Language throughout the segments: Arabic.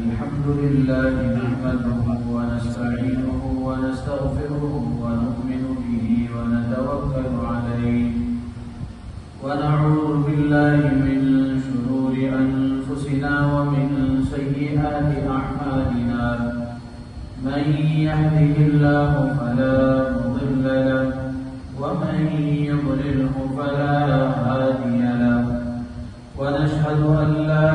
الحمد لله نحمده ونستعينه ونستغفره ونؤمن به ونتوكل عليه ونعوذ بالله من شرور أنفسنا ومن سيئات أعمالنا من يهده الله فلا مضل له ومن يضلله فلا هادي له ونشهد أن لا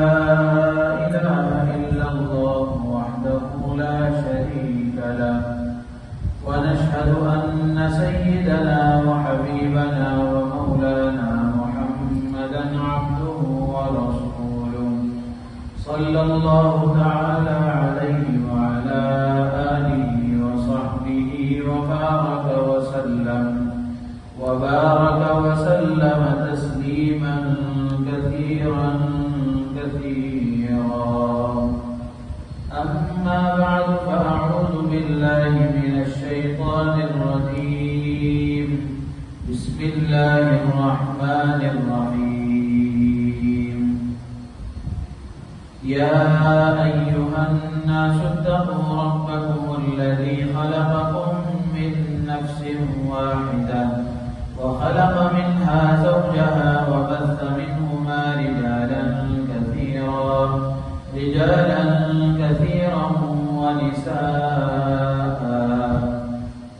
إله إلا الله وحده لا شريك له ونشهد أن سيدنا وحبيبنا ومولانا محمدا عبده ورسوله صلى الله تعالى عليه وعلى آله وصحبه وبارك وسلم تسليما كثيرا أما بعد فأعوذ بالله من الشيطان الرجيم بسم الله الرحمن الرحيم يا أيها الناس اتقوا ربكم الذي خلقكم من نفس واحدة وخلق منها زوجها وبث منهما رجالا كثيرا ونساء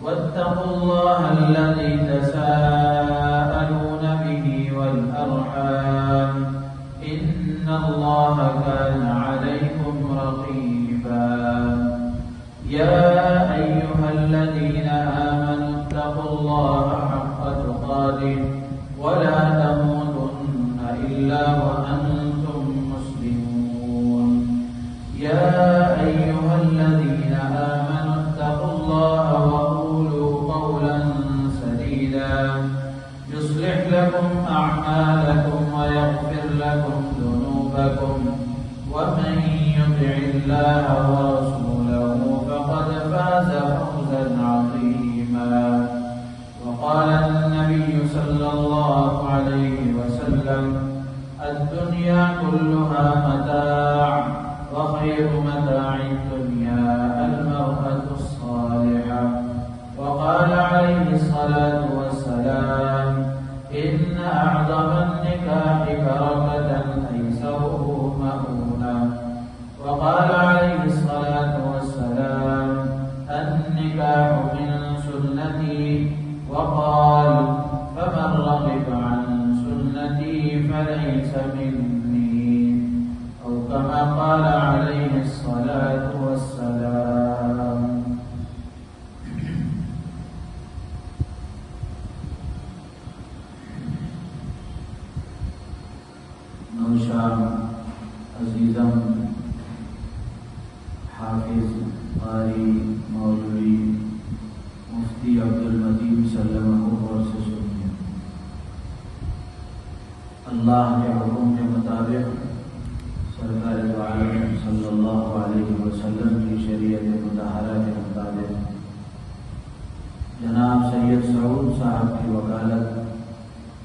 واتقوا الله الذي تساءلون به والأرحام إن الله كان عليكم رقيبا يا أيها الذين آمنوا اتقوا الله حق تقاته ولا تموتن إلا وأنتم مسلمون يا أيها الذين آمنوا اتقوا الله وقولوا قولا سديدا يصلح لكم أعمالكم ويغفر لكم ذنوبكم ومن يطع الله ورسوله فقد فاز فوزا عظيما وقال النبي صلى الله عليه وسلم الدنيا كلها متاع وخير متاع الدنيا المرأة الصالحة وقال عليه الصلاة والسلام إن أعظم النكاح بركة أيسره مؤونة وقال عليه الصلاة والسلام النكاح من سنتي وقال فمن رغب عن سنتي فليس مني أو كما قال عليه الصلاة والسلام नौशाद अजीज़म हाफिज कारी मौलवी मुफ्ती अब्दुल मतीन सल्लल्लाहु और से सुनिए अल्लाह के हुक्म के मुताबिक सरकार दो आलम सल्लल्लाहु अलैहि वसल्लम की शरीयत मुतहरा के मुताबिक जनाब सैयद सऊद साहब की वकालत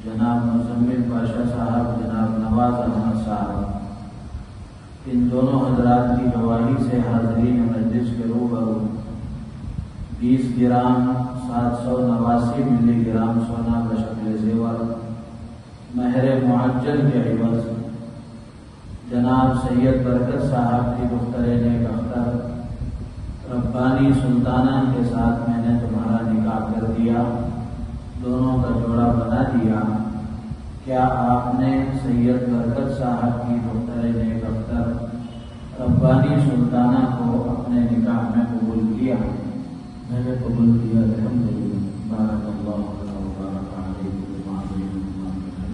जनाब मुज़म्मिल पाशा साहब जनाब नवाज अहमद साहब इन दोनों हजरात की गवाही से हाज़रीन मजलिस के रूबरू 20 ग्राम 789 मिलीग्राम सोना बशक्ल ज़ेवर महर मुअज्जल के इवज़ जनाब सैयद बरकत साहब की दुख्तरे नेक अख्तर रब्बानी सुल्ताना के साथ मैंने तुम्हारा निकाह कर दिया, दोनों का जोड़ा बना दिया। क्या आपने सैयद बरकत साहब की दुख्तरे नेक अख्तर रब्बानी सुल्ताना को अपने निकाह में कबूल किया? मैंने कबूल किया। अल्हम्दुलिल्लाह। बारकल्लाहु